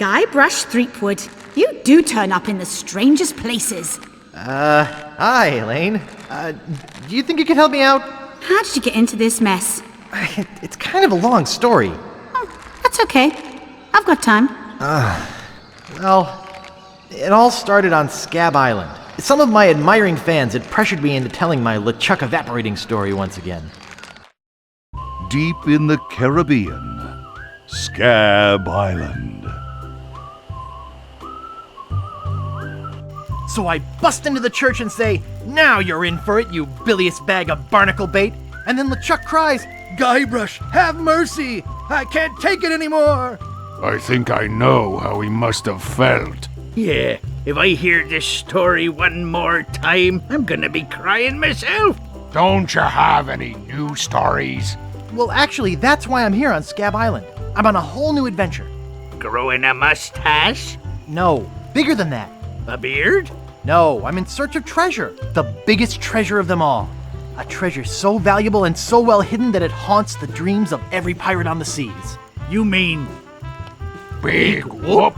Guybrush Threepwood, you do turn up in the strangest places. Hi, Elaine. Do you think you could help me out? How did you get into this mess? It's kind of a long story. Oh, that's okay. I've got time. Well, it all started on Scab Island. Some of my admiring fans had pressured me into telling my LeChuck evaporating story once again. Deep in the Caribbean, Scab Island. So I bust into the church and say, "Now you're in for it, you bilious bag of barnacle bait." And then LeChuck cries, "Guybrush, have mercy! I can't take it anymore!" I think I know how he must have felt. Yeah, if I hear this story one more time, I'm gonna be crying myself. Don't you have any new stories? Well, actually, that's why I'm here on Scab Island. I'm on a whole new adventure. Growing a mustache? No, bigger than that. A beard? No, I'm in search of treasure. The biggest treasure of them all. A treasure so valuable and so well hidden that it haunts the dreams of every pirate on the seas. You mean Big Whoop?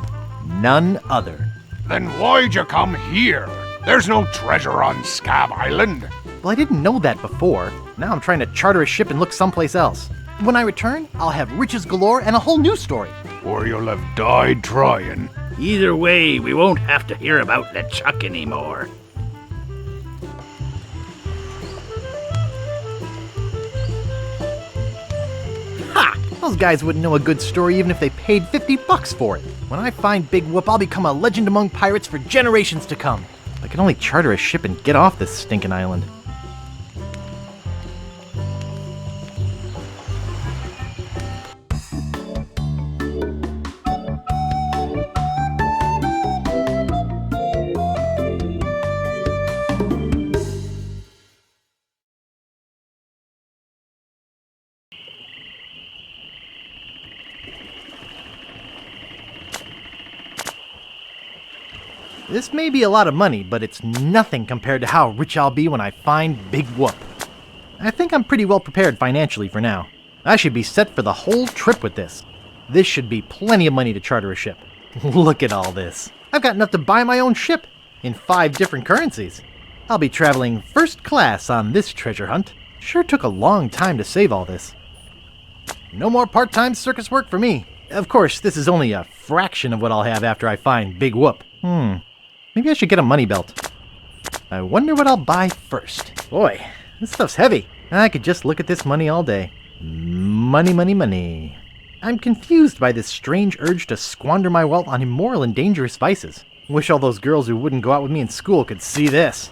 None other. Then why'd you come here? There's no treasure on Scab Island. Well, I didn't know that before. Now I'm trying to charter a ship and look someplace else. When I return, I'll have riches galore and a whole new story. Or you'll have died trying. either way, we won't have to hear about LeChuck anymore. Ha! Those guys wouldn't know a good story even if they paid $50 for it. When I find Big Whoop, I'll become a legend among pirates for generations to come. I can only charter a ship and get off this stinking island. This may be a lot of money, but it's nothing compared to how rich I'll be when I find Big Whoop. I think I'm pretty well prepared financially for now. I should be set for the whole trip with this. This should be plenty of money to charter a ship. Look at all this. I've got enough to buy my own ship in 5 different currencies. I'll be traveling first class on this treasure hunt. Sure took a long time to save all this. No more part-time circus work for me. Of course, this is only a fraction of what I'll have after I find Big Whoop. Maybe I should get a money belt. I wonder what I'll buy first. Boy, this stuff's heavy. I could just look at this money all day. Money, money, money. I'm confused by this strange urge to squander my wealth on immoral and dangerous vices. Wish all those girls who wouldn't go out with me in school could see this.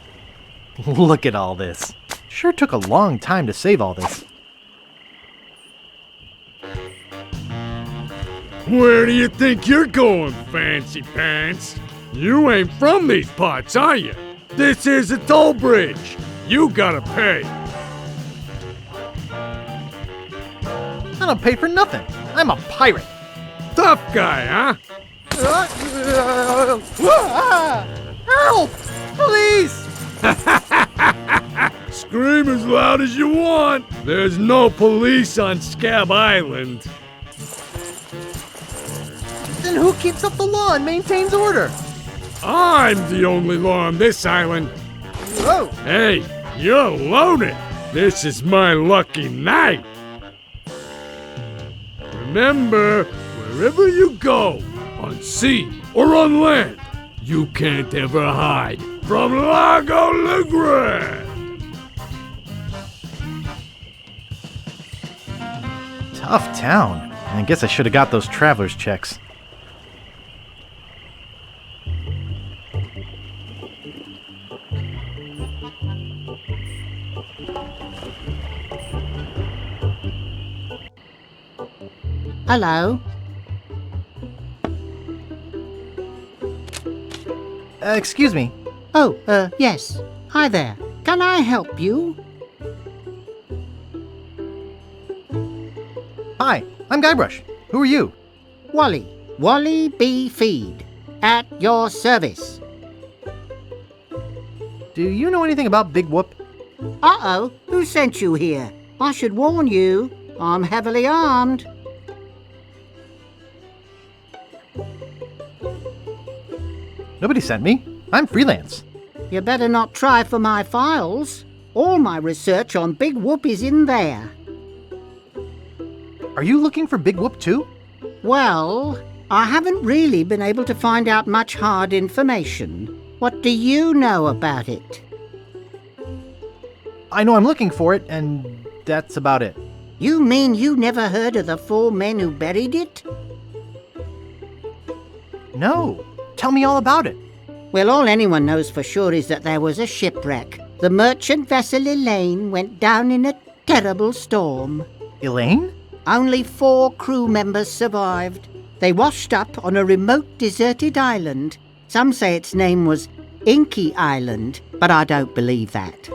Look at all this. Sure took a long time to save all this. Where do you think you're going, fancy pants? You ain't from these parts, are you? This is a toll bridge. You gotta pay. I don't pay for nothing. I'm a pirate. Tough guy, huh? Help! Police! Scream as loud as you want. There's no police on Scab Island. Then who keeps up the law and maintains order? I'm the only law on this island. Whoa! Hey, you're loaded. This is my lucky night. Remember, wherever you go, on sea or on land, you can't ever hide from Largo Legrand. Tough town. I guess I should have got those traveler's checks. Hello? Excuse me. Oh, yes. Hi there. Can I help you? Hi, I'm Guybrush. Who are you? Wally. Wally B. Feed. At your service. Do you know anything about Big Whoop? Uh-oh. Who sent you here? I should warn you. I'm heavily armed. Nobody sent me. I'm freelance. You better not try for my files. All my research on Big Whoop is in there. Are you looking for Big Whoop too? Well, I haven't really been able to find out much hard information. What do you know about it? I know I'm looking for it, and that's about it. You mean you never heard of the 4 men who buried it? No. Tell me all about it. Well, all anyone knows for sure is that there was a shipwreck. The merchant vessel Elaine went down in a terrible storm. Elaine? Only 4 crew members survived. They washed up on a remote deserted island. Some say its name was Inky Island, but I don't believe that.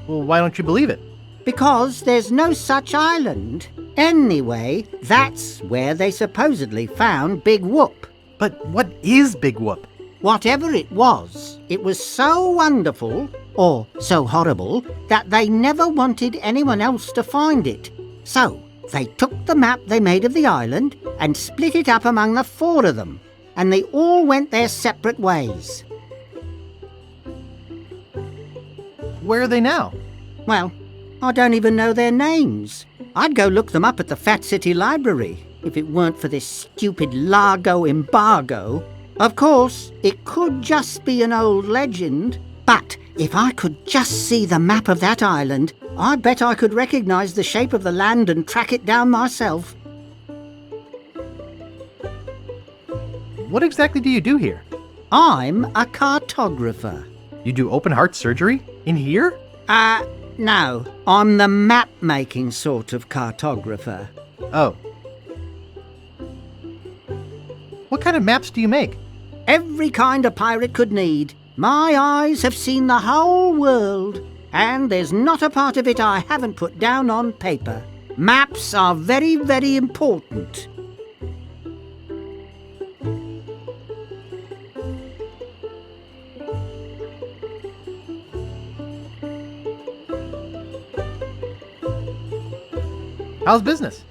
Well, why don't you believe it? Because there's no such island. Anyway, that's where they supposedly found Big Whoop. But what is Big Whoop? Whatever it was so wonderful, or so horrible, that they never wanted anyone else to find it. So, they took the map they made of the island and split it up among the 4 of them, and they all went their separate ways. Where are they now? Well, I don't even know their names. I'd go look them up at the Fat City Library, if it weren't for this stupid Largo embargo. Of course, it could just be an old legend, but if I could just see the map of that island, I bet I could recognize the shape of the land and track it down myself. What exactly do you do here? I'm a cartographer. You do open heart surgery? In here? No, I'm the map-making sort of cartographer. Oh. What kind of maps do you make? Every kind a pirate could need. My eyes have seen the whole world, and there's not a part of it I haven't put down on paper. Maps are very, very important. How's business?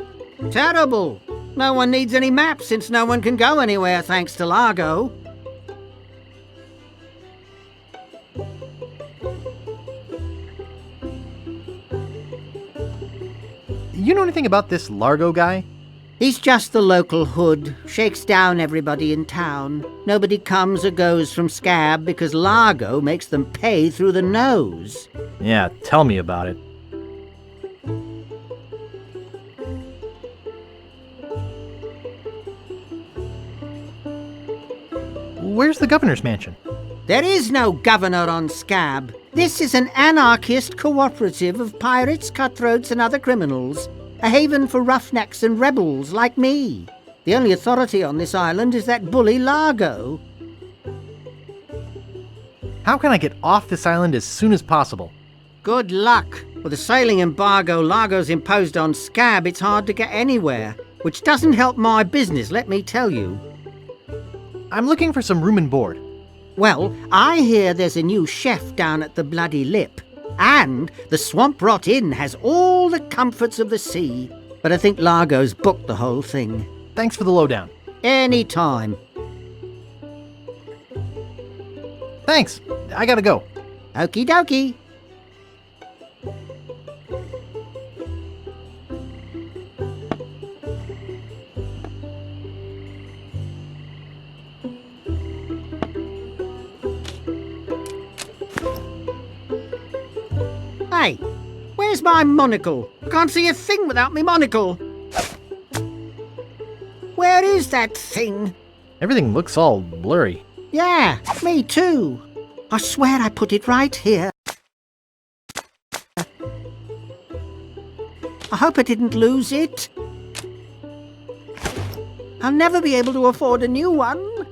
Terrible. No one needs any maps since no one can go anywhere thanks to Largo. You know anything about this Largo guy? He's just the local hood, shakes down everybody in town. Nobody comes or goes from Scab because Largo makes them pay through the nose. Yeah, tell me about it. Where's the governor's mansion? There is no governor on Scab. This is an anarchist cooperative of pirates, cutthroats and other criminals. A haven for roughnecks and rebels like me. The only authority on this island is that bully Largo. How can I get off this island as soon as possible? Good luck. With the sailing embargo Largo's imposed on Scab, it's hard to get anywhere. Which doesn't help my business, let me tell you. I'm looking for some room and board. Well, I hear there's a new chef down at the Bloody Lip. And the Swamp Rot Inn has all the comforts of the sea. But I think Largo's booked the whole thing. Thanks for the lowdown. Any time. Thanks. I gotta go. Okie dokie. Hey, where's my monocle? I can't see a thing without me monocle. Where is that thing? Everything looks all blurry. Yeah, me too. I swear I put it right here. I hope I didn't lose it. I'll never be able to afford a new one.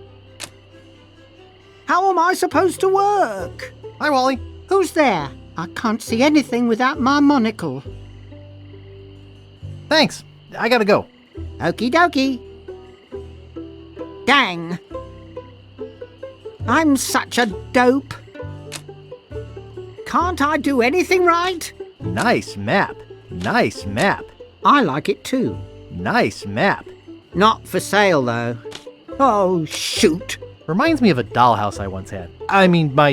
How am I supposed to work? Hi, Wally. Who's there? I can't see anything without my monocle. Thanks. I gotta go. Okie dokie. Dang. I'm such a dope. Can't I do anything right? Nice map. Nice map. I like it too. Nice map. Not for sale though. Oh, shoot. Reminds me of a dollhouse I once had. I mean, my,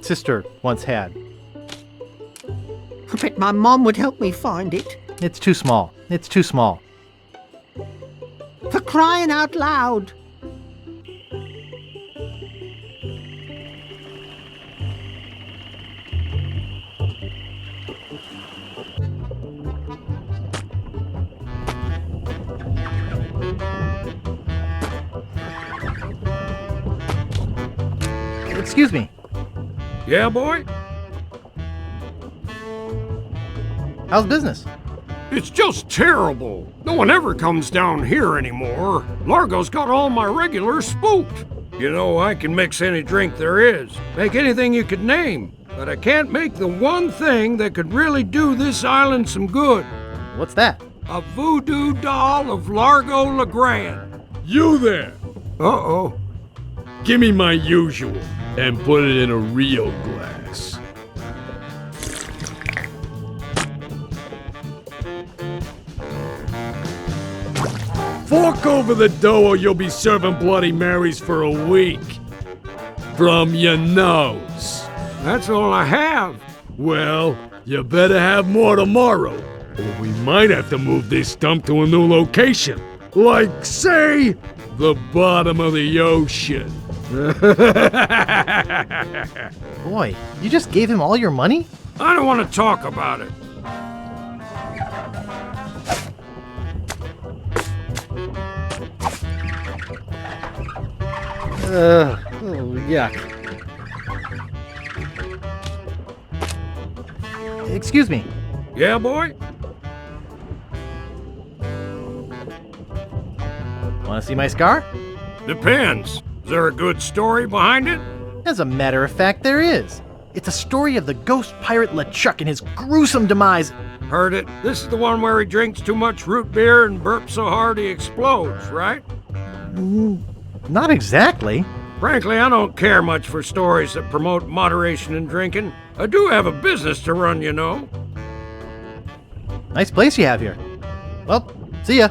sister once had. I bet my mom would help me find it. It's too small. It's too small. For crying out loud. Excuse me. Yeah, boy? How's business? It's just terrible. No one ever comes down here anymore. Largo's got all my regulars spooked. You know, I can mix any drink there is, make anything you could name, but I can't make the one thing that could really do this island some good. What's that? A voodoo doll of Largo LeGrand. You there! Uh-oh. Give me my usual, and put it in a real glass. Fork over the dough or you'll be serving Bloody Marys for a week. From your nose. That's all I have. Well, you better have more tomorrow, or we might have to move this stump to a new location. Like, say, the bottom of the ocean. Boy, you just gave him all your money? I don't want to talk about it. Yuck. Excuse me. Yeah, boy? Want to see my scar? Depends. Is there a good story behind it? As a matter of fact, there is. It's a story of the ghost pirate LeChuck and his gruesome demise. Heard it. This is the one where he drinks too much root beer and burps so hard he explodes, right? Not exactly. Frankly, I don't care much for stories that promote moderation in drinking. I do have a business to run, you know. Nice place you have here. Well, see ya.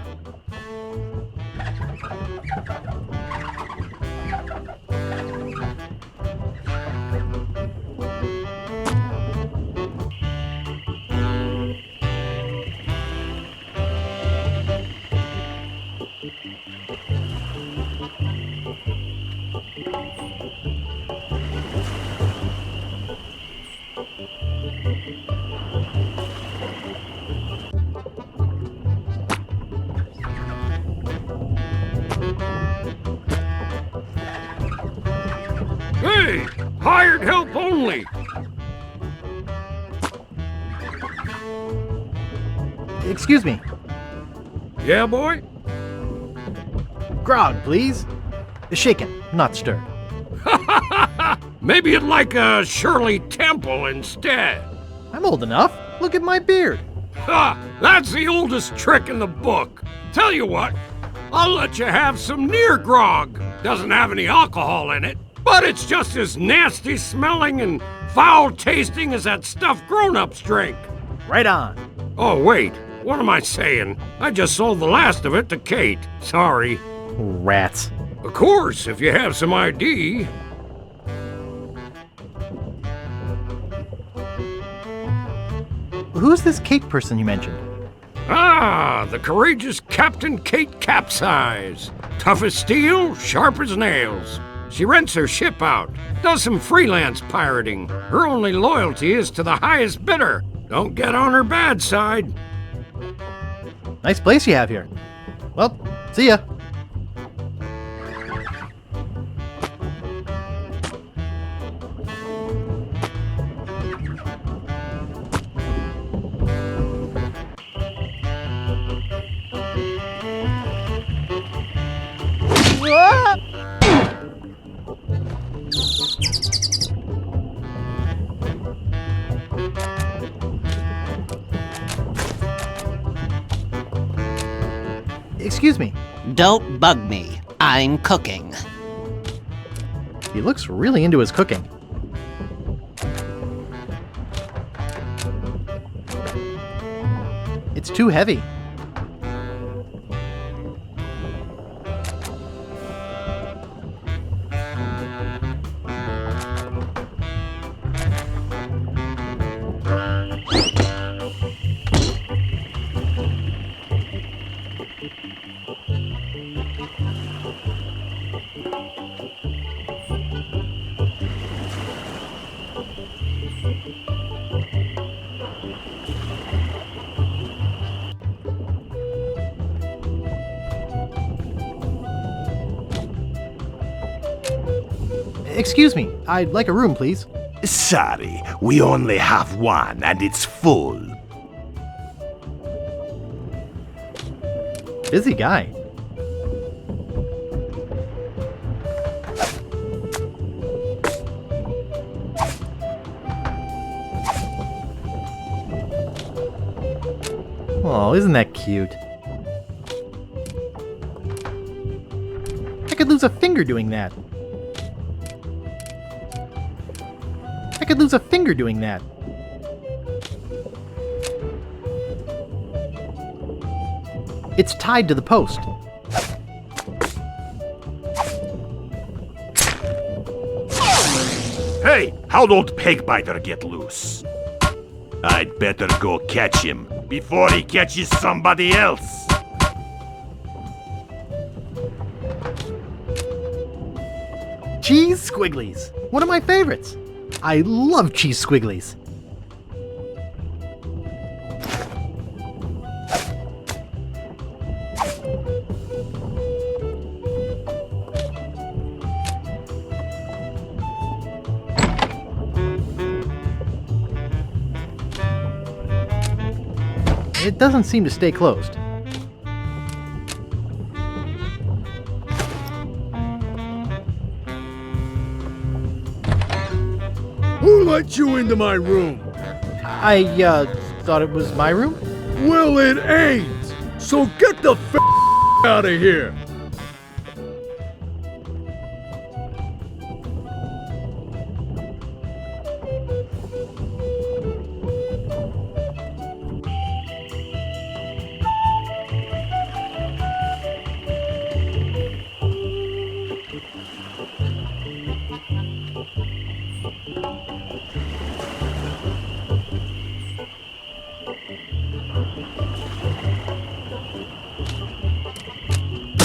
Hey! Hired help only! Excuse me. Yeah, boy? Grog, please. Shaken, not stirred. Maybe you'd like a Shirley Temple instead. I'm old enough. Look at my beard. Ha! That's the oldest trick in the book. Tell you what, I'll let you have some near grog. Doesn't have any alcohol in it, but it's just as nasty smelling and foul tasting as that stuff grown-ups drink. Right on. Oh, wait. What am I saying? I just sold the last of it to Kate. Sorry. Rats. Of course, if you have some ID. Who's this Kate person you mentioned? Ah, the courageous Captain Kate Capsize. Tough as steel, sharp as nails. She rents her ship out, does some freelance pirating. Her only loyalty is to the highest bidder. Don't get on her bad side. Nice place you have here. Well, see ya. Excuse me. Don't bug me. I'm cooking. He looks really into his cooking. It's too heavy. Excuse me, I'd like a room, please. Sorry, we only have one and it's full. Busy guy. Oh, isn't that cute? I could lose a finger doing that. I could lose a finger doing that. It's tied to the post. Hey, how'd old Pegbiter get loose? I'd better go catch him before he catches somebody else. Cheese squigglies! One of my favorites! I love cheese squigglies! It doesn't seem to stay closed. Who let you into my room? I, thought it was my room? Well, it ain't. So get the out of here.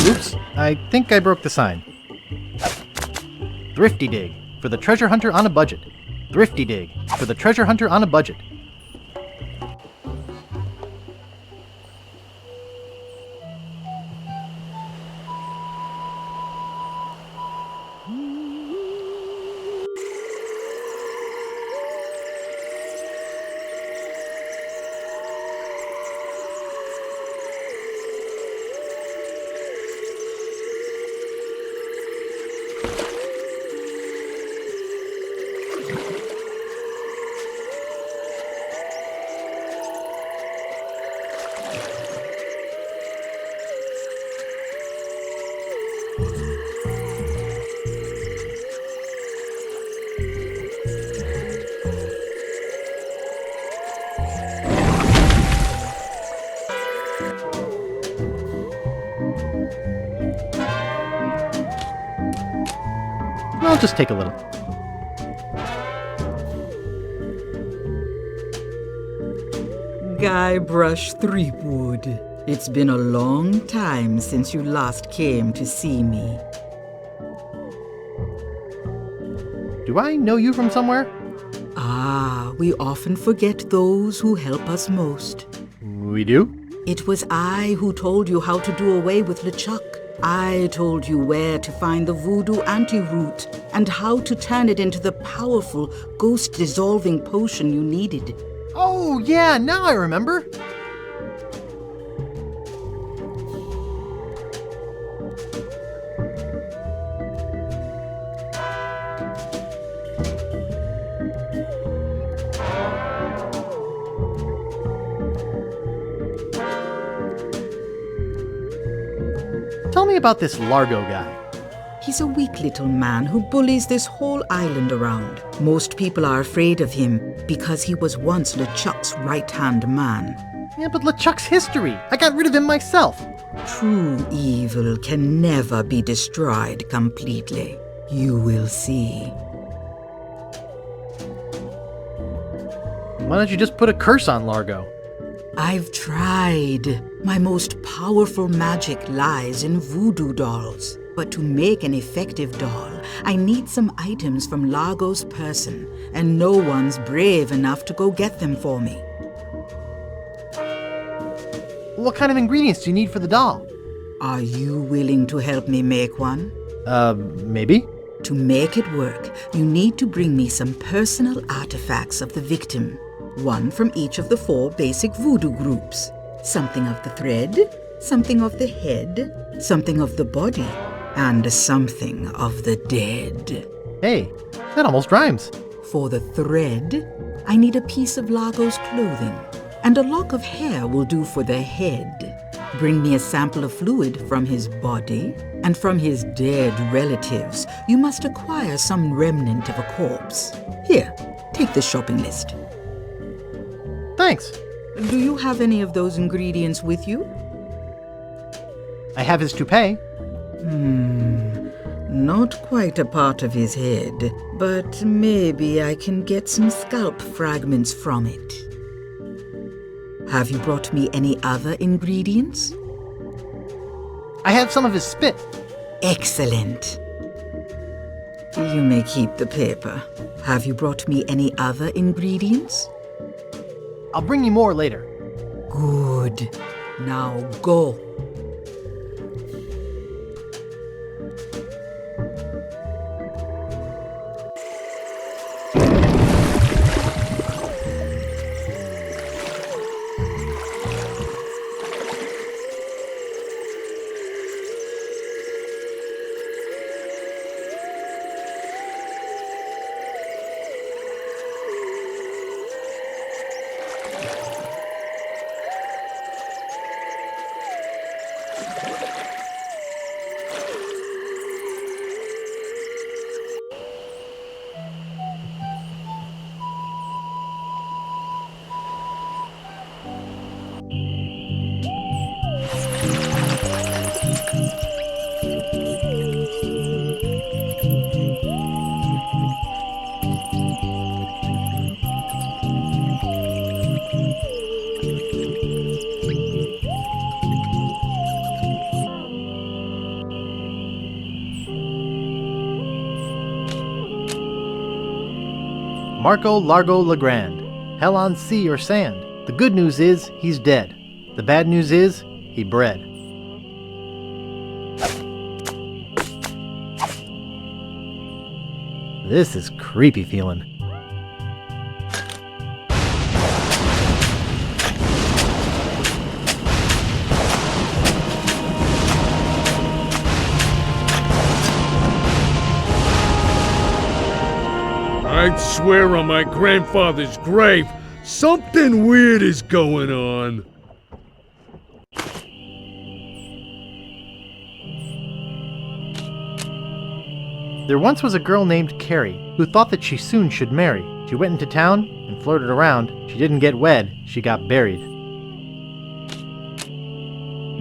Oops, I think I broke the sign. Thrifty Dig, for the treasure hunter on a budget. Thrifty Dig, for the treasure hunter on a budget. I'll just take a little. Guybrush Threepwood, it's been a long time since you last came to see me. Do I know you from somewhere? Ah, we often forget those who help us most. We do? It was I who told you how to do away with LeChuck. I told you where to find the voodoo anti-root and how to turn it into the powerful ghost-dissolving potion you needed. Oh, yeah, now I remember. Tell me about this Largo guy. He's a weak little man who bullies this whole island around. Most people are afraid of him because he was once LeChuck's right-hand man. Yeah, but LeChuck's history. I got rid of him myself. True evil can never be destroyed completely. You will see. Why don't you just put a curse on Largo? I've tried. My most powerful magic lies in voodoo dolls. But to make an effective doll, I need some items from Largo's person, and no one's brave enough to go get them for me. What kind of ingredients do you need for the doll? Are you willing to help me make one? Maybe? To make it work, you need to bring me some personal artifacts of the victim. One from each of the 4 basic voodoo groups. Something of the thread, something of the head, something of the body, and something of the dead. Hey, that almost rhymes. For the thread, I need a piece of Largo's clothing, and a lock of hair will do for the head. Bring me a sample of fluid from his body, and from his dead relatives, you must acquire some remnant of a corpse. Here, take the shopping list. Thanks. Do you have any of those ingredients with you? I have his toupee. Not quite a part of his head, but maybe I can get some scalp fragments from it. Have you brought me any other ingredients? I have some of his spit. Excellent. You may keep the paper. Have you brought me any other ingredients? I'll bring you more later. Good. Now go. Marco Largo Legrand. Hell on sea or sand. The good news is, he's dead. The bad news is, he bred. This is creepy feeling. I'd swear on my grandfather's grave, something weird is going on. There once was a girl named Carrie who thought that she soon should marry. She went into town and flirted around. She didn't get wed, she got buried.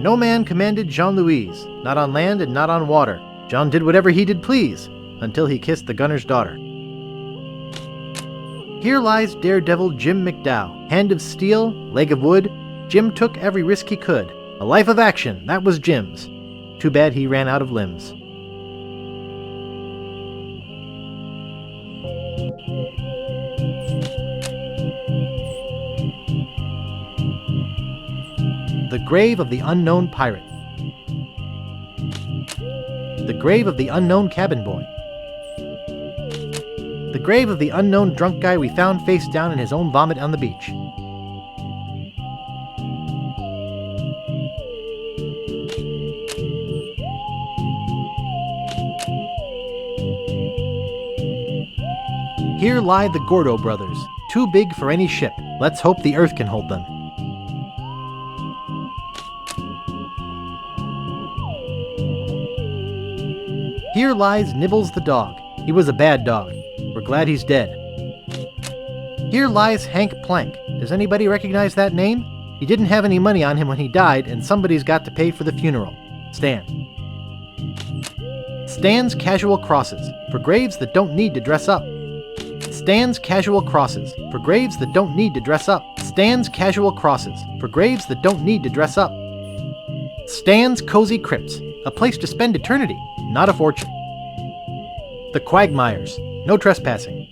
No man commanded Jean-Louise, not on land and not on water. John did whatever he did please, until he kissed the gunner's daughter. Here lies daredevil Jim McDowell, hand of steel, leg of wood. Jim took every risk he could. A life of action, that was Jim's. Too bad he ran out of limbs. The grave of the unknown pirate. The grave of the unknown cabin boy. The grave of the unknown drunk guy we found face down in his own vomit on the beach. Here lie the Gordo brothers, too big for any ship. Let's hope the earth can hold them. Here lies Nibbles the dog. He was a bad dog. We're glad he's dead. Here lies Hank Plank. Does anybody recognize that name? He didn't have any money on him when he died, and somebody's got to pay for the funeral. Stan. Stan's casual crosses, for graves that don't need to dress up. Stan's casual crosses, for graves that don't need to dress up. Stan's casual crosses, for graves that don't need to dress up. Stan's cozy crypts, a place to spend eternity. not a fortune. The Quagmires, no trespassing.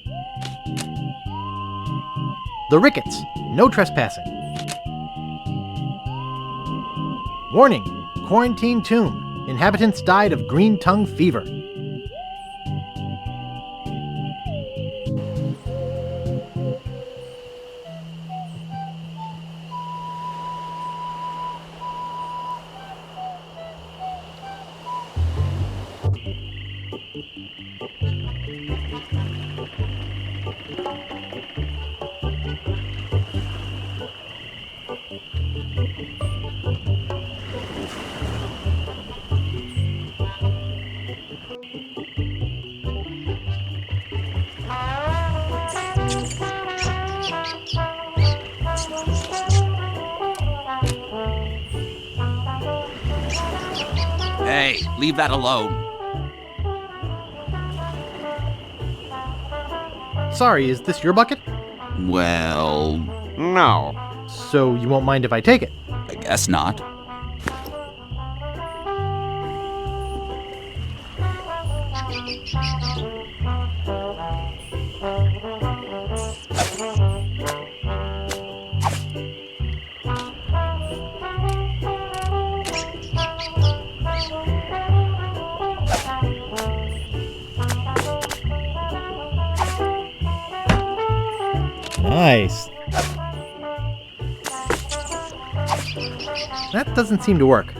The Rickets, no trespassing. Warning, quarantine tomb. Inhabitants died of green tongue fever. Hey, leave that alone. Sorry, is this your bucket? Well, no. So you won't mind if I take it? I guess not. Nice. That doesn't seem to work.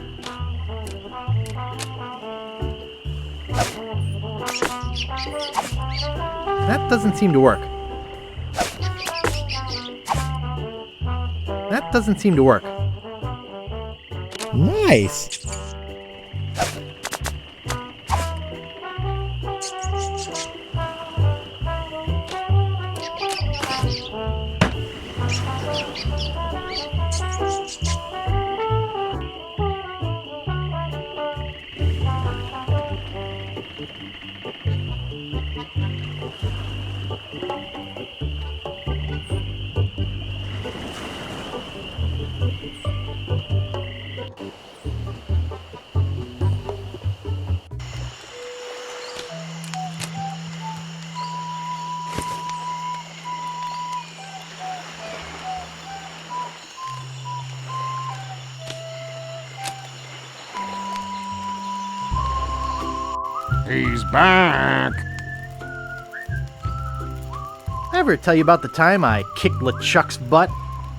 That doesn't seem to work. That doesn't seem to work. Nice. He's back. Ever tell you about the time I kicked LeChuck's butt?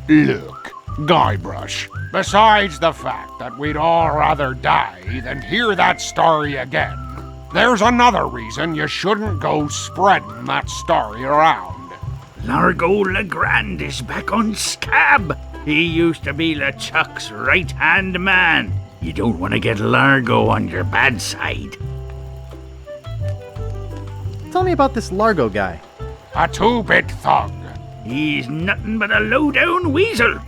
Look, Guybrush, besides the fact that we'd all rather die than hear that story again, there's another reason you shouldn't go spreading that story around. Largo Legrand is back on Scab. He used to be LeChuck's right-hand man. You don't want to get Largo on your bad side. Tell me about this Largo guy. A two-bit thug. He's nothing but a low-down weasel.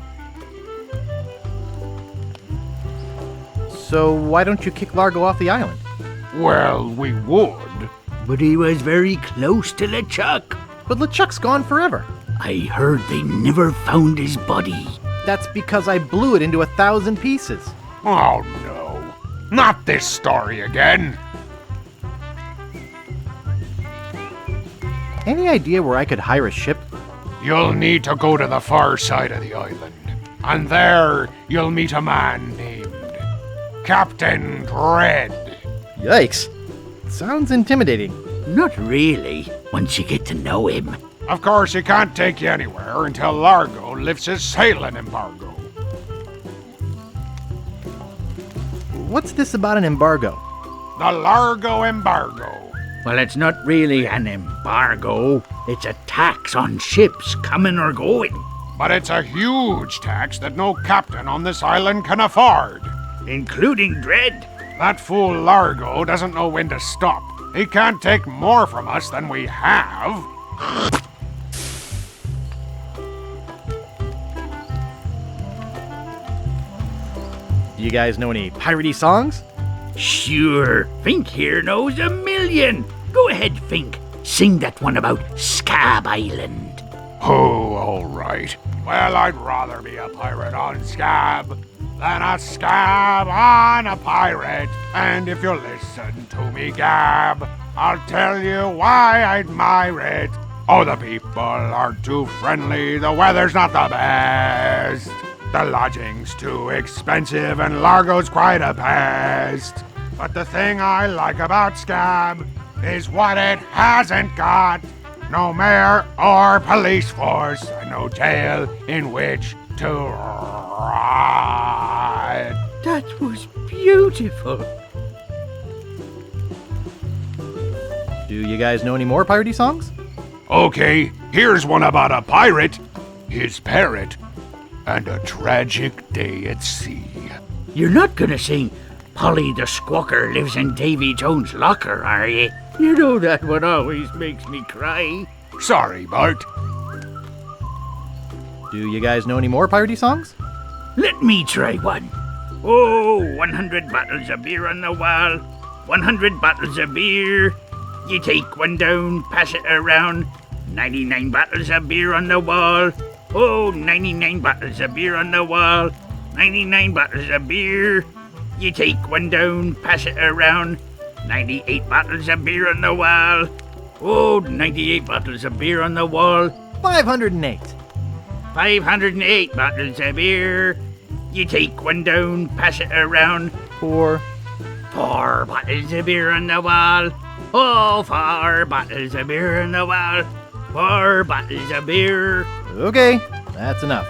So why don't you kick Largo off the island? Well, we would. But he was very close to LeChuck. But LeChuck's gone forever. I heard they never found his body. That's because I blew it into 1,000 pieces. Oh no, not this story again. Any idea where I could hire a ship? You'll need to go to the far side of the island, and there you'll meet a man named Captain Dread. Yikes. Sounds intimidating. Not really, once you get to know him. Of course, he can't take you anywhere until Largo lifts his sailing embargo. What's this about an embargo? The Largo Embargo. Well, it's not really an embargo. It's a tax on ships coming or going. But it's a huge tax that no captain on this island can afford. Including Dread. That fool Largo doesn't know when to stop. He can't take more from us than we have. You guys know any piratey songs? Sure, Fink here knows a million. Go ahead, Fink. Sing that one about Scab Island. Oh, all right. Well, I'd rather be a pirate on Scab than a scab on a pirate. And if you'll listen to me gab, I'll tell you why I admire it. Oh, the people aren't too friendly, the weather's not the best. The lodging's too expensive and Largo's quite a pest. But the thing I like about Scab is what it hasn't got. No mayor or police force, and no jail in which to ride. That was beautiful. Do you guys know any more piratey songs? Okay, here's one about a pirate, his parrot, and a tragic day at sea. You're not gonna sing Polly the Squawker lives in Davy Jones' locker, are you? You know that one always makes me cry. Sorry, Bart. Do you guys know any more piratey songs? Let me try one. Oh, 100 bottles of beer on the wall. 100 bottles of beer. You take one down, pass it around. 99 bottles of beer on the wall. Oh, 99 bottles of beer on the wall. 99 bottles of beer. You take one down, pass it around. 98 bottles of beer on the wall. Oh, 98 bottles of beer on the wall. 508. 508 bottles of beer. You take one down, pass it around. 4. 4 bottles of beer on the wall. Oh, 4 bottles of beer on the wall. 4 bottles of beer. Okay, that's enough.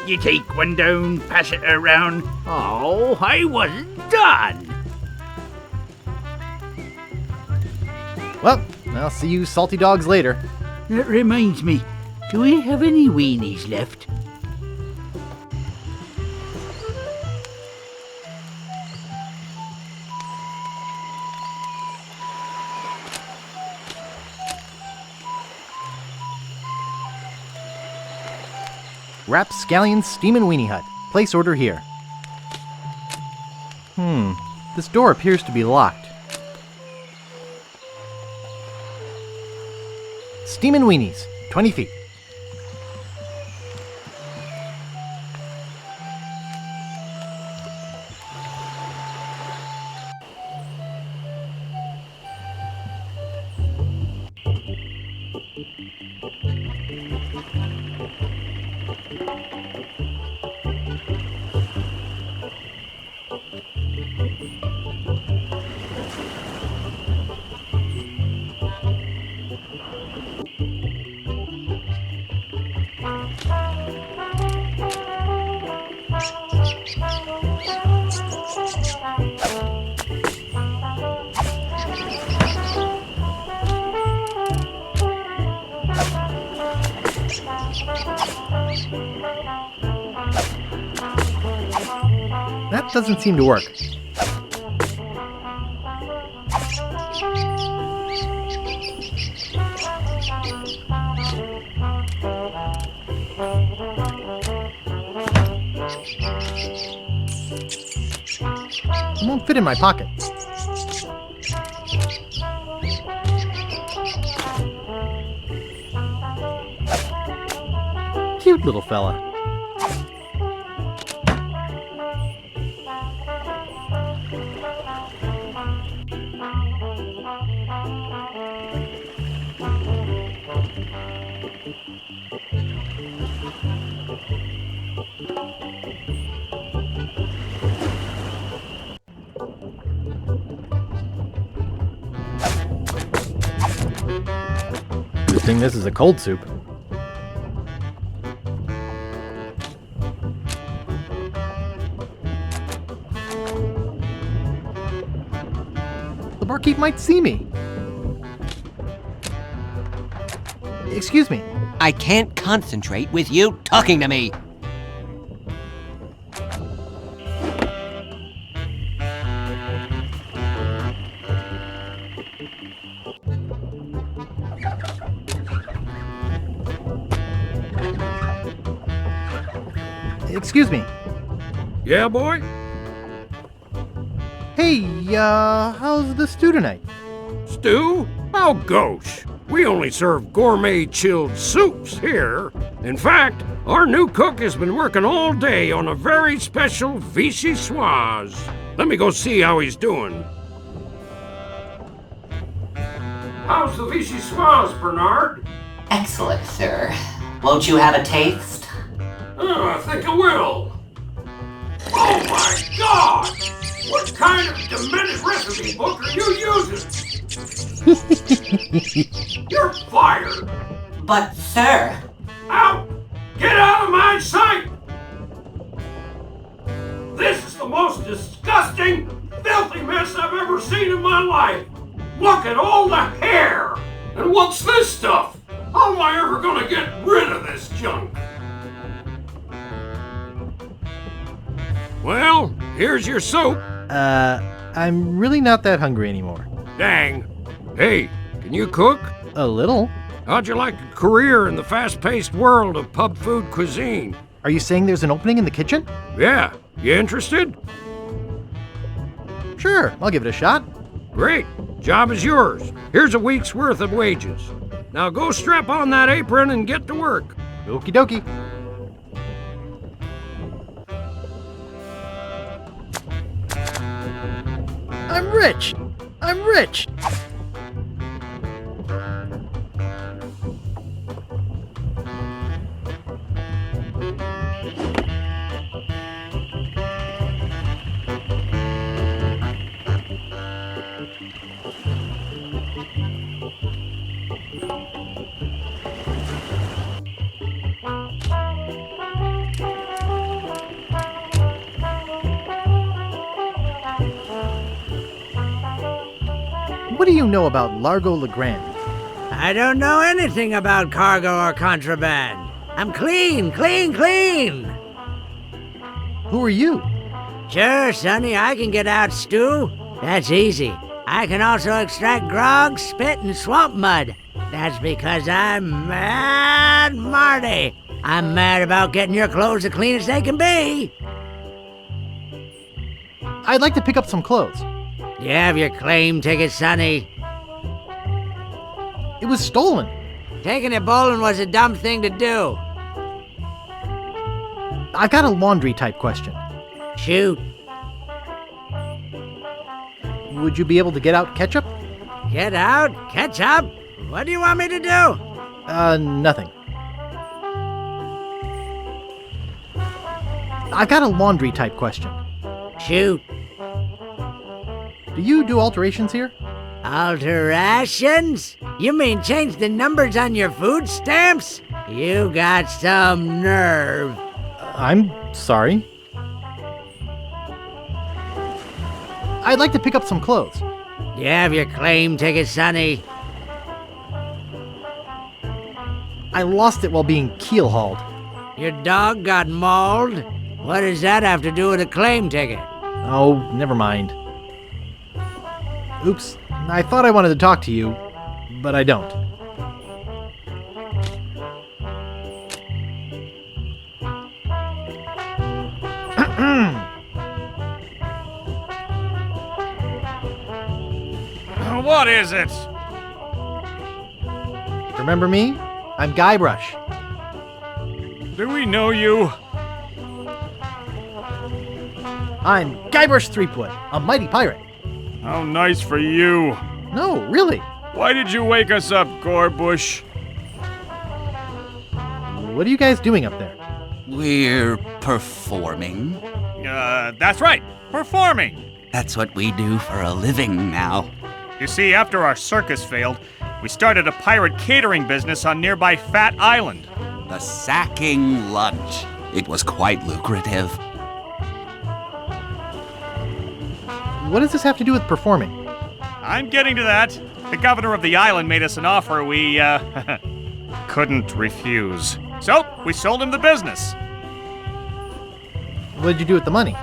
You take one down, pass it around. Oh, I wasn't done. Well, I'll see you salty dogs later. That reminds me, do we have any weenies left? Rapscallion's Steamin' Weenie Hut. Place order here. This door appears to be locked. Steamin' Weenies, 20 feet. That doesn't seem to work. It won't fit in my pocket. Cute little fella. Good thing this is a cold soup. The barkeep might see me. Excuse me. I can't concentrate with you talking to me. Excuse me. Yeah, boy? Hey, how's the stew tonight? Stew? Oh, gosh. We only serve gourmet chilled soups here. In fact, our new cook has been working all day on a very special vichyssoise. Let me go see how he's doing. How's the vichyssoise, Bernard? Excellent, sir. Won't you have a taste? Oh, I think I will. Oh my God! What kind of demented recipe book are you using? You're fired! But, sir... Out! Get out of my sight! This is the most disgusting, filthy mess I've ever seen in my life! Look at all the hair! And what's this stuff? How am I ever gonna get rid of this junk? Well, here's your soup. I'm really not that hungry anymore. Dang. Hey, can you cook? A little. How'd you like a career in the fast-paced world of pub food cuisine? Are you saying there's an opening in the kitchen? Yeah. You interested? Sure, I'll give it a shot. Great. Job is yours. Here's a week's worth of wages. Now go strap on that apron and get to work. Okie dokie. I'm rich! I'm rich! What do you know about Largo Legrand? I don't know anything about cargo or contraband. I'm clean, clean, clean. Who are you? Sure, Sonny, I can get out stew. That's easy. I can also extract grog, spit, and swamp mud. That's because I'm Mad Marty. I'm mad about getting your clothes the cleanest they can be. I'd like to pick up some clothes. You have your claim ticket, Sonny. It was stolen. Taking it bowling was a dumb thing to do. I've got a laundry type question. Shoot. Would you be able to get out ketchup? Get out? Ketchup? What do you want me to do? Nothing. I've got a laundry type question. Shoot. Do you do alterations here? Alterations? You mean change the numbers on your food stamps? You got some nerve. I'm sorry. I'd like to pick up some clothes. You have your claim ticket, Sonny. I lost it while being keel-hauled. Your dog got mauled? What does that have to do with a claim ticket? Oh, never mind. Oops, I thought I wanted to talk to you, but I don't. What is it? Remember me? I'm Guybrush. Do we know you? I'm Guybrush Threepwood, a mighty pirate. How nice for you. No, really. Why did you wake us up, Gorbush? What are you guys doing up there? We're performing. That's right, performing. That's what we do for a living now. You see, after our circus failed, we started a pirate catering business on nearby Fat Island. The Sacking Lunch. It was quite lucrative. What does this have to do with performing? I'm getting to that. The governor of the island made us an offer we, couldn't refuse. So, we sold him the business. What did you do with the money?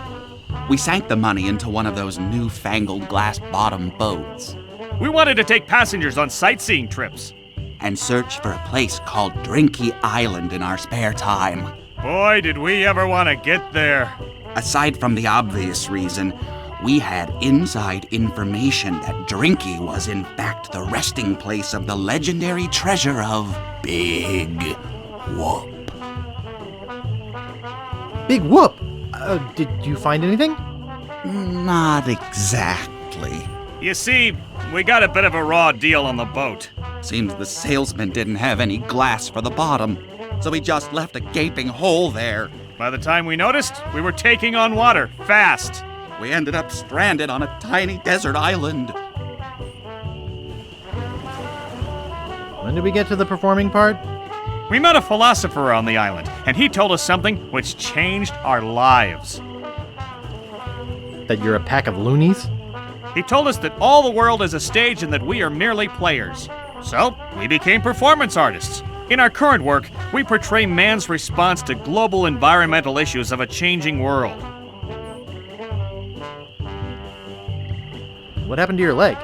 We sank the money into one of those newfangled glass-bottom boats. We wanted to take passengers on sightseeing trips. And search for a place called Drinky Island in our spare time. Boy, did we ever want to get there. Aside from the obvious reason, we had inside information that Drinky was in fact the resting place of the legendary treasure of Big Whoop. big whoop. Did you find anything? Not exactly. You see, we got a bit of a raw deal on the boat. Seems the salesman didn't have any glass for the bottom, so he just left a gaping hole there. By the time we noticed, we were taking on water, fast. We ended up stranded on a tiny desert island. When did we get to the performing part? We met a philosopher on the island, and he told us something which changed our lives. That you're a pack of loonies? He told us that all the world is a stage and that we are merely players. So, we became performance artists. In our current work, we portray man's response to global environmental issues of a changing world. What happened to your leg?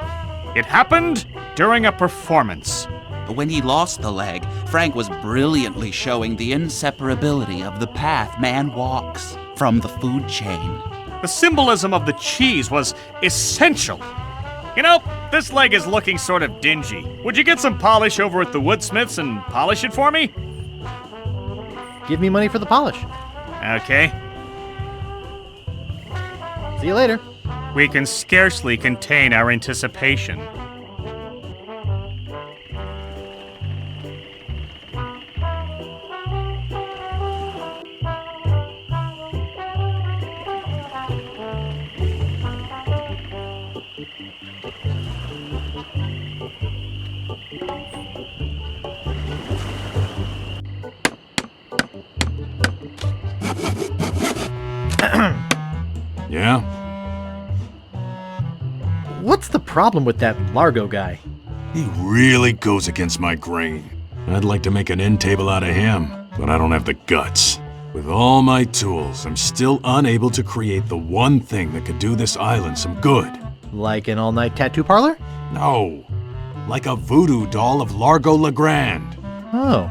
It happened during a performance. When he lost the leg, Frank was brilliantly showing the inseparability of the path man walks from the food chain. The symbolism of the cheese was essential. You know, this leg is looking sort of dingy. Would you get some polish over at the woodsmiths and polish it for me? Give me money for the polish. Okay. See you later. We can scarcely contain our anticipation. Yeah? What's the problem with that Largo guy? He really goes against my grain. I'd like to make an end table out of him, but I don't have the guts. With all my tools, I'm still unable to create the one thing that could do this island some good. Like an all-night tattoo parlor? No. Like a voodoo doll of Largo Legrand. Oh.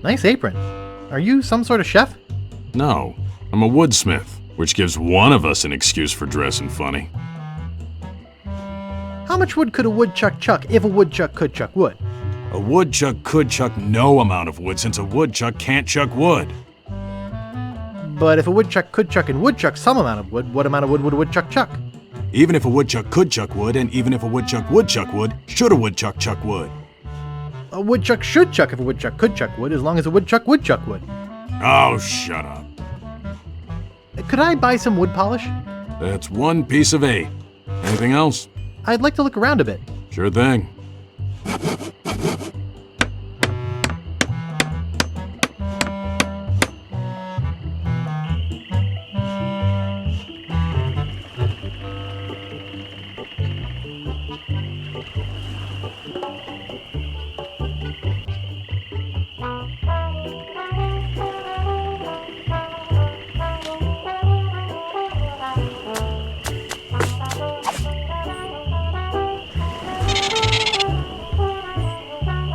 Nice apron. Are you some sort of chef? No. I'm a woodsmith, which gives one of us an excuse for dressing funny. How much wood could a woodchuck chuck if a woodchuck could chuck wood? A woodchuck could chuck no amount of wood since a woodchuck can't chuck wood. But if a woodchuck could chuck and would chuck some amount of wood, what amount of wood would a woodchuck chuck? Even if a woodchuck could chuck wood, and even if a woodchuck would chuck wood, should a woodchuck chuck wood? A woodchuck should chuck if a woodchuck could chuck wood, as long as a woodchuck would chuck wood. Oh, shut up. Could I buy some wood polish? That's 1 piece of 8. Anything else? I'd like to look around a bit. Sure thing.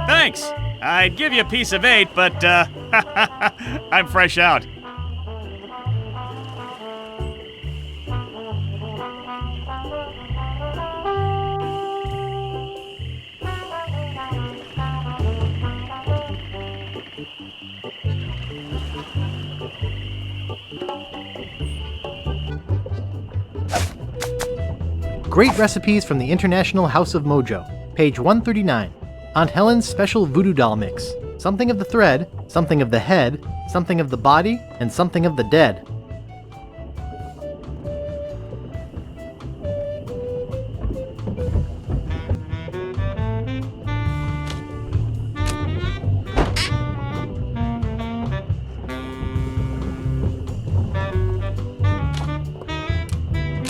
Thanks. I'd give you a piece of 8, but, I'm fresh out. Great recipes from the International House of Mojo. Page 139. Aunt Helen's special voodoo doll mix. Something of the thread, something of the head, something of the body, and something of the dead.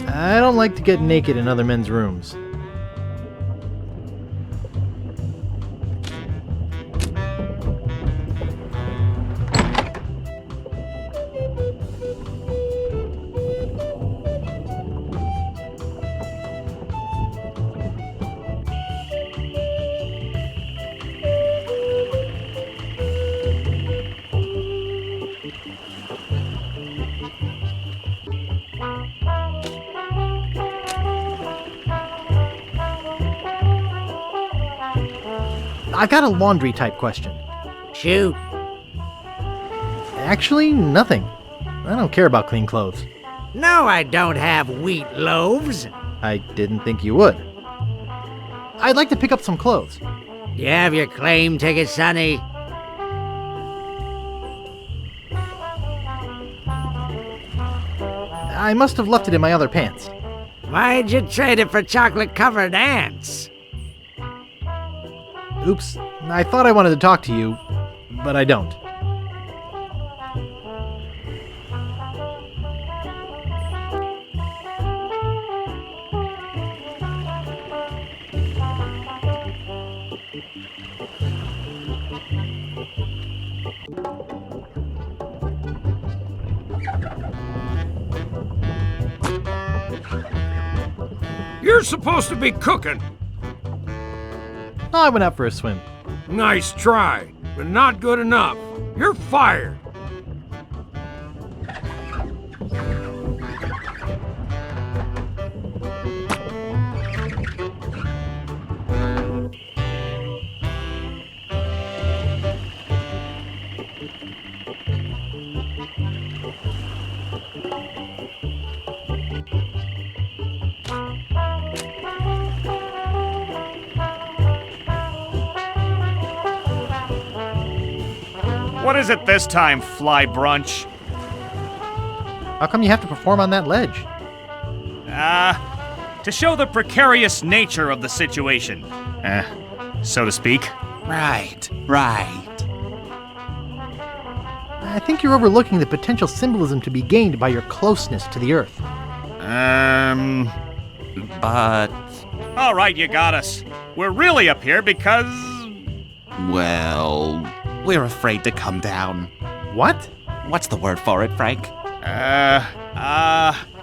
I don't like to get naked in other men's rooms. I got a laundry type question. Shoot. Actually, nothing. I don't care about clean clothes. No, I don't have wheat loaves. I didn't think you would. I'd like to pick up some clothes. You have your claim ticket, Sonny. I must have left it in my other pants. Why'd you trade it for chocolate-covered ants? Oops, I thought I wanted to talk to you, but I don't. You're supposed to be cooking. I went out for a swim. Nice try, but not good enough. You're fired. What is it this time, Fly Brunch? How come you have to perform on that ledge? To show the precarious nature of the situation. So to speak. Right. I think you're overlooking the potential symbolism to be gained by your closeness to the Earth. But... All right, you got us. We're really up here because... well, we're afraid to come down. What? What's the word for it, Frank?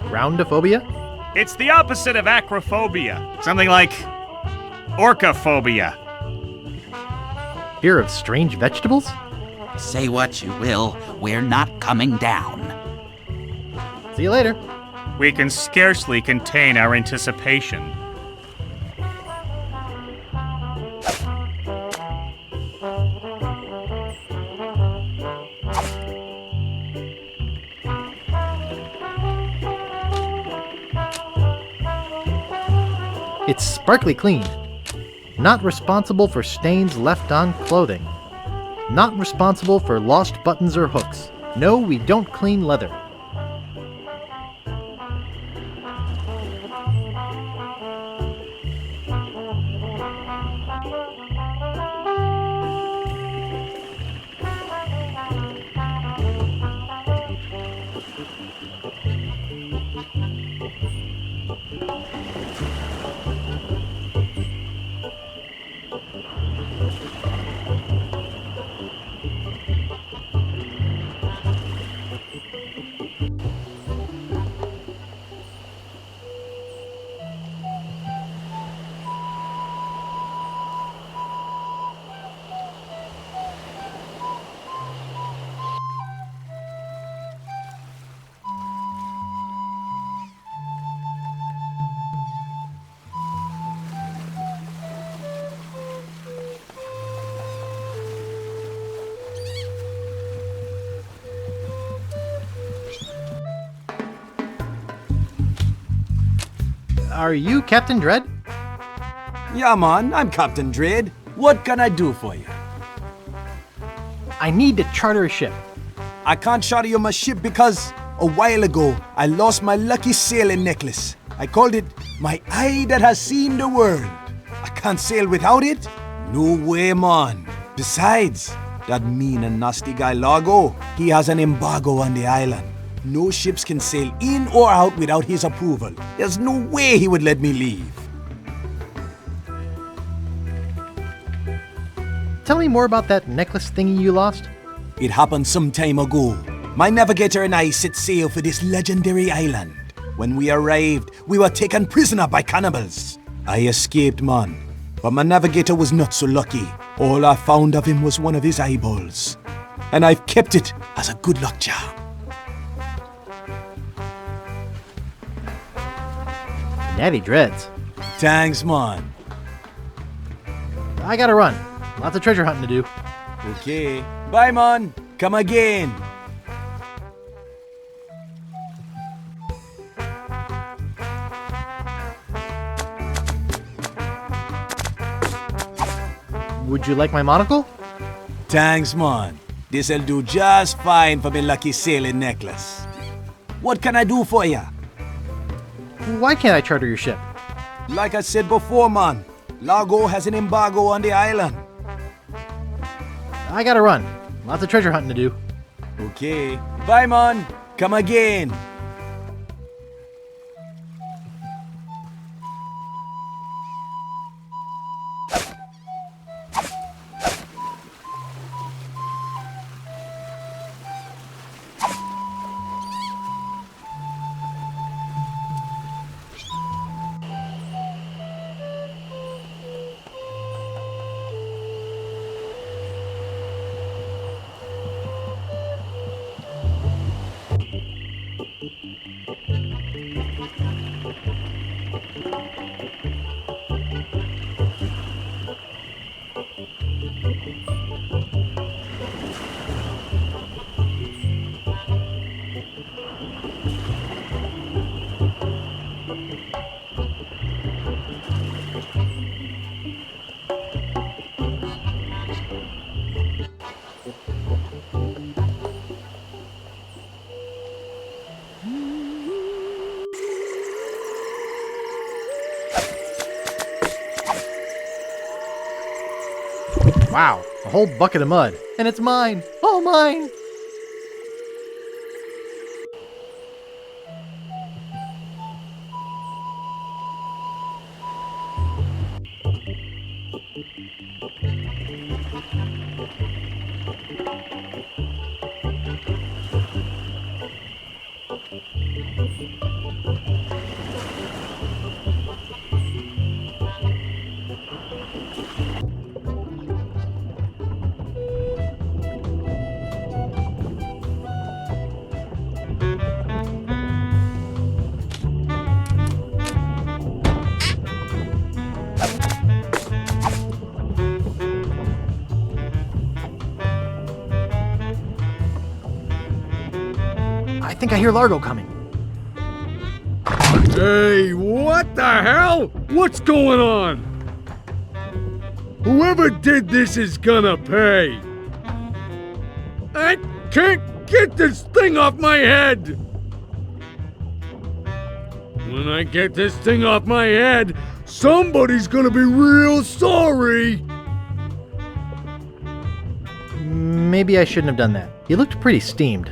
Roundophobia? It's the opposite of acrophobia. Something like orcophobia. Fear of strange vegetables? Say what you will, we're not coming down. See you later. We can scarcely contain our anticipation. It's sparkly clean. Not responsible for stains left on clothing. Not responsible for lost buttons or hooks. No, we don't clean leather. Are you Captain Dread? Yeah, man, I'm Captain Dread. What can I do for you? I need to charter a ship. I can't charter you my ship because a while ago I lost my lucky sailing necklace. I called it my eye that has seen the world. I can't sail without it? No way, man. Besides, that mean and nasty guy Largo, he has an embargo on the island. No ships can sail in or out without his approval. There's no way he would let me leave. Tell me more about that necklace thingy you lost. It happened some time ago. My navigator and I set sail for this legendary island. When we arrived, we were taken prisoner by cannibals. I escaped, man. But my navigator was not so lucky. All I found of him was one of his eyeballs. And I've kept it as a good luck charm. Natty dreads. Thanks, man. I gotta run. Lots of treasure hunting to do. Okay. Bye, man. Come again. Would you like my monocle? Thanks, man. This'll do just fine for me lucky sailing necklace. What can I do for ya? Why can't I charter your ship? Like I said before, man, Largo has an embargo on the island. I gotta run. Lots of treasure hunting to do. Okay. Bye, man. Come again. Wow, a whole bucket of mud. And it's mine. All mine. I think I hear Largo coming. Hey, what the hell? What's going on? Whoever did this is gonna pay. I can't get this thing off my head. When I get this thing off my head, somebody's gonna be real sorry. Maybe I shouldn't have done that. He looked pretty steamed.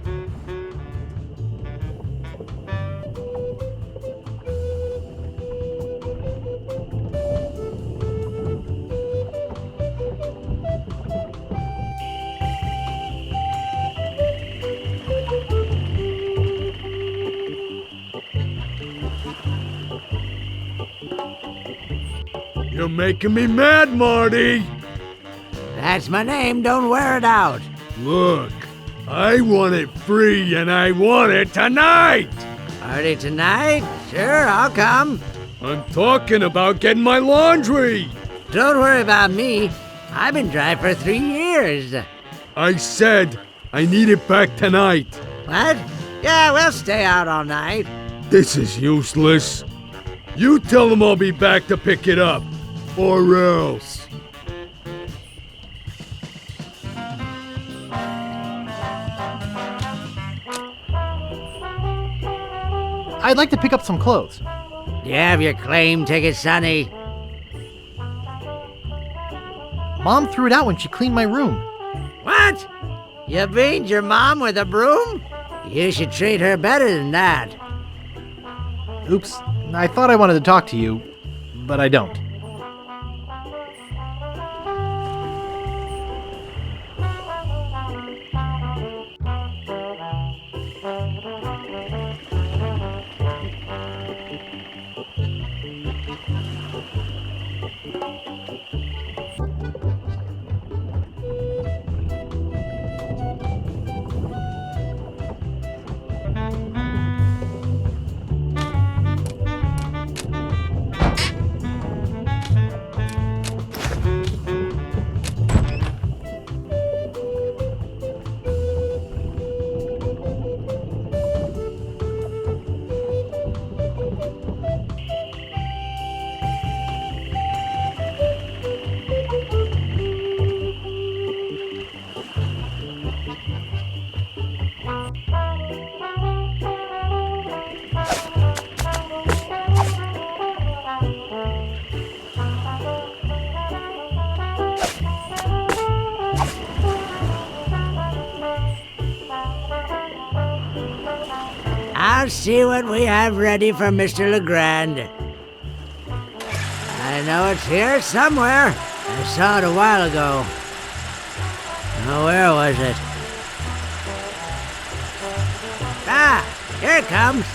You're making me mad, Marty. That's my name, don't wear it out. Look, I want it free and I want it tonight. Party tonight? Sure, I'll come. I'm talking about getting my laundry. Don't worry about me. I've been dry for 3 years. I said I need it back tonight. What? Yeah, we'll stay out all night. This is useless. You tell them I'll be back to pick it up. Or else. I'd like to pick up some clothes. You have your claim ticket, Sonny. Mom threw it out when she cleaned my room. What? You beat your mom with a broom? You should treat her better than that. Oops, I thought I wanted to talk to you, but I don't. I'll see what we have ready for Mr. Legrand. I know it's here somewhere. I saw it a while ago. Oh, where was it? Ah, here it comes.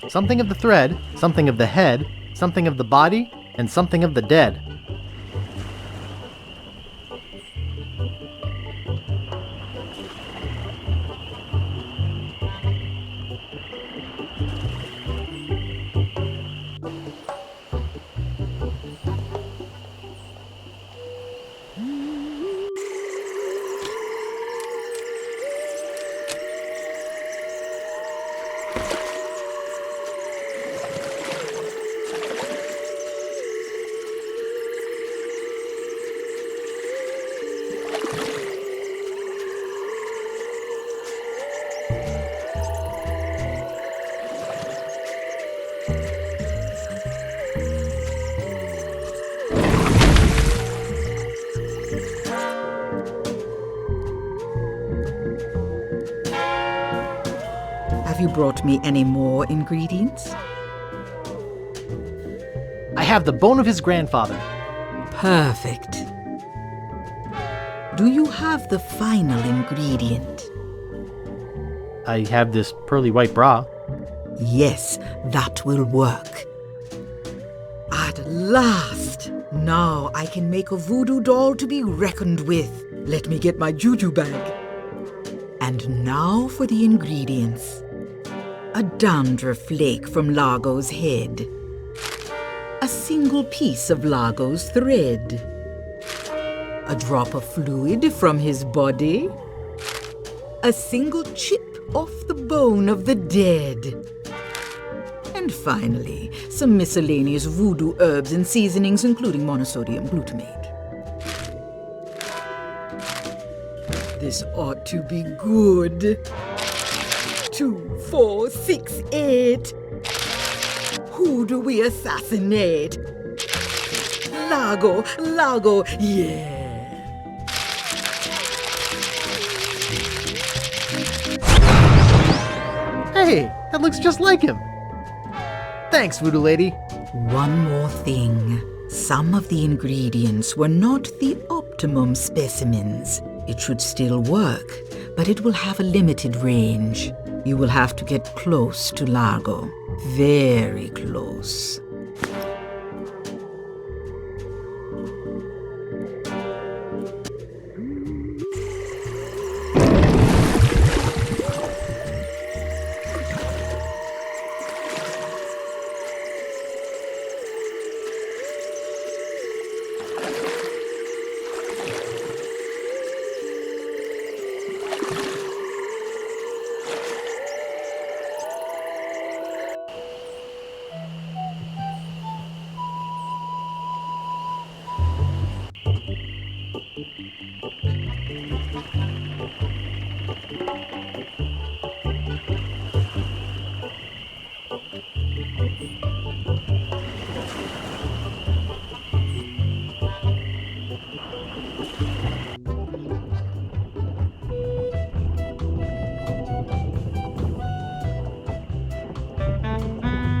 Something of the thread, something of the head, something of the body, and something of the dead. Have you brought me any more ingredients? I have the bone of his grandfather. Perfect. Do you have the final ingredient? I have this pearly white bra. Yes, that will work. At last! Now I can make a voodoo doll to be reckoned with. Let me get my juju bag. And now for the ingredients. A dandruff flake from Largo's head. A single piece of Largo's thread. A drop of fluid from his body. A single chip off the bone of the dead. And finally, some miscellaneous voodoo herbs and seasonings, including monosodium glutamate. This ought to be good. 2, 4, 6, 8. Who do we assassinate? Largo, Largo, yeah. Hey, that looks just like him. Thanks, Voodoo Lady. One more thing. Some of the ingredients were not the optimum specimens. It should still work, but it will have a limited range. You will have to get close to Largo. Very close.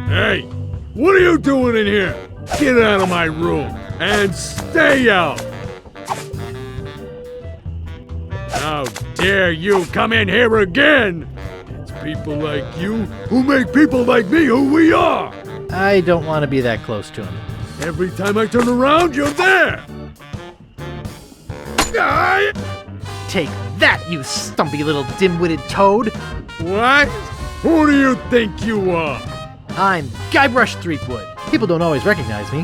Hey, what are you doing in here? Get out of my room and stay out! How dare you come in here again? It's people like you who make people like me who we are! I don't want to be that close to him. Every time I turn around, you're there! Take that, you stumpy little dim-witted toad! What? Who do you think you are? I'm Guybrush Threepwood. People don't always recognize me.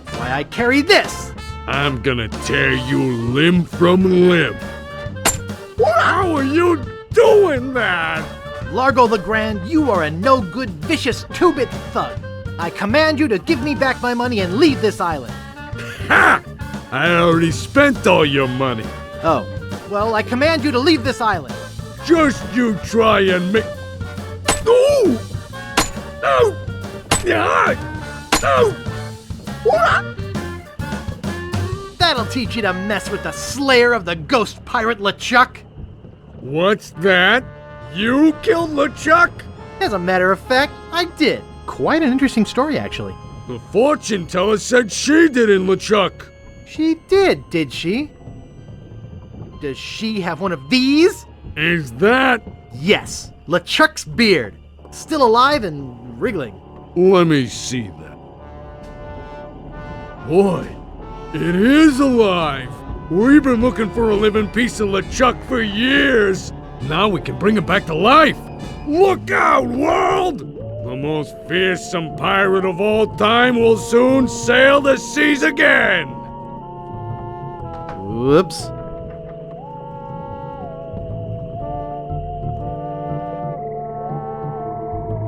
That's why I carry this! I'm gonna tear you limb from limb. How are you doing that? Largo the Grand, you are a no-good, vicious, two-bit thug. I command you to give me back my money and leave this island. Ha! I already spent all your money. Oh, well, I command you to leave this island. Just you try and make... Ooh! Oh! Yeah! Oh! That'll teach you to mess with the slayer of the ghost pirate LeChuck. What's that? You killed LeChuck? As a matter of fact, I did. Quite an interesting story, actually. The fortune teller said she did in LeChuck. She did she? Does she have one of these? Is that? Yes, LeChuck's beard. Still alive and wriggling. Let me see that. Boy, it is alive. We've been looking for a living piece of LeChuck for years. Now we can bring him back to life. Look out, world! The most fearsome pirate of all time will soon sail the seas again. Whoops.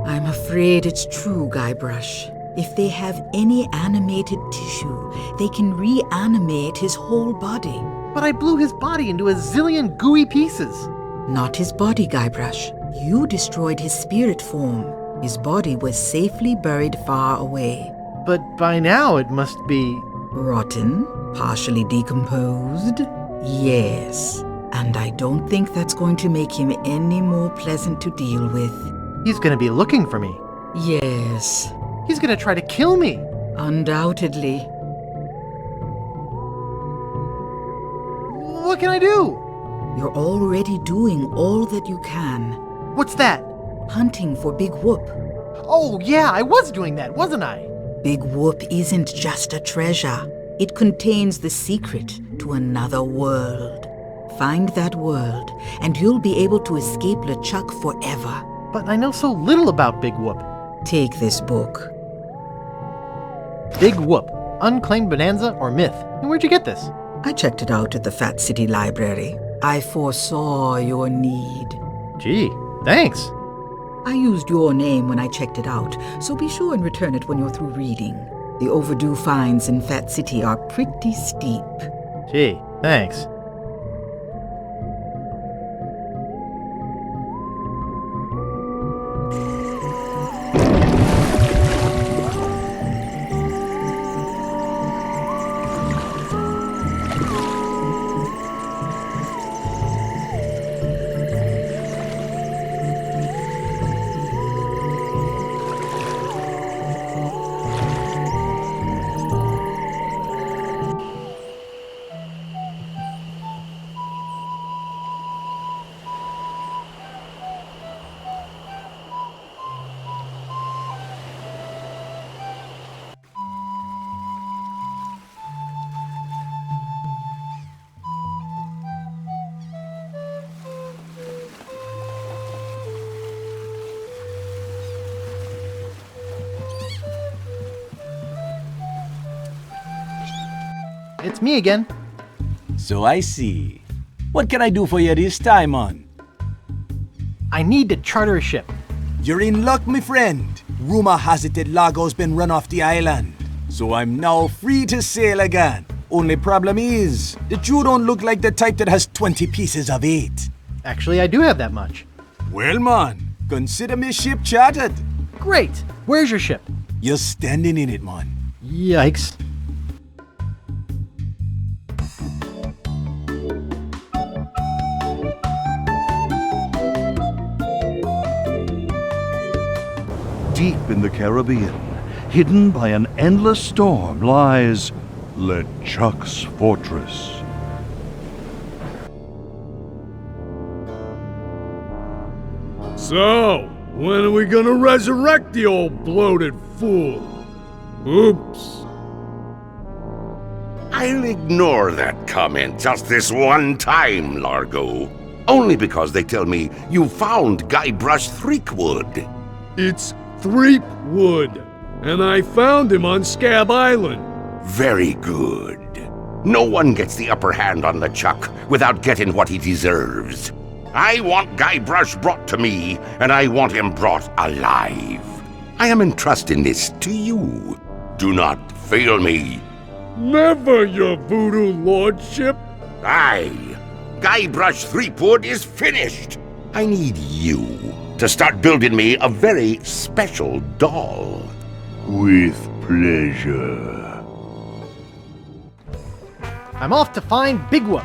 I'm afraid it's true, Guybrush. If they have any animated tissue, they can reanimate his whole body. But I blew his body into a zillion gooey pieces. Not his body, Guybrush. You destroyed his spirit form. His body was safely buried far away. But by now it must be... rotten? Partially decomposed? Yes. And I don't think that's going to make him any more pleasant to deal with. He's gonna be looking for me. Yes. He's gonna try to kill me. Undoubtedly. What can I do? You're already doing all that you can. What's that? Hunting for Big Whoop. Oh, yeah, I was doing that, wasn't I? Big Whoop isn't just a treasure. It contains the secret to another world. Find that world, and you'll be able to escape LeChuck forever. But I know so little about Big Whoop. Take this book. Big Whoop, Unclaimed Bonanza or Myth. And where'd you get this? I checked it out at the Fat City Library. I foresaw your need. Gee, thanks. I used your name when I checked it out, so be sure and return it when you're through reading. The overdue fines in Fat City are pretty steep. Gee, thanks. It's me again. So I see. What can I do for you this time, on? I need to charter a ship. You're in luck, my friend. Rumor has it that Largo's been run off the island. So I'm now free to sail again. Only problem is that you don't look like the type that has 20 pieces of 8. Actually, I do have that much. Well, man, consider me ship chartered. Great. Where's your ship? You're standing in it, man. Yikes. Deep in the Caribbean, hidden by an endless storm, lies LeChuck's fortress. So, when are we gonna resurrect the old bloated fool? Oops. I'll ignore that comment just this one time, Largo. Only because they tell me you found Guybrush Threepwood. It's Threepwood, and I found him on Scab Island. Very good. No one gets the upper hand on LeChuck without getting what he deserves. I want Guybrush brought to me, and I want him brought alive. I am entrusting this to you. Do not fail me. Never, your voodoo lordship. Aye. Guybrush Threepwood is finished. I need you. to start building me a very special doll. With pleasure. I'm off to find Big Whoop.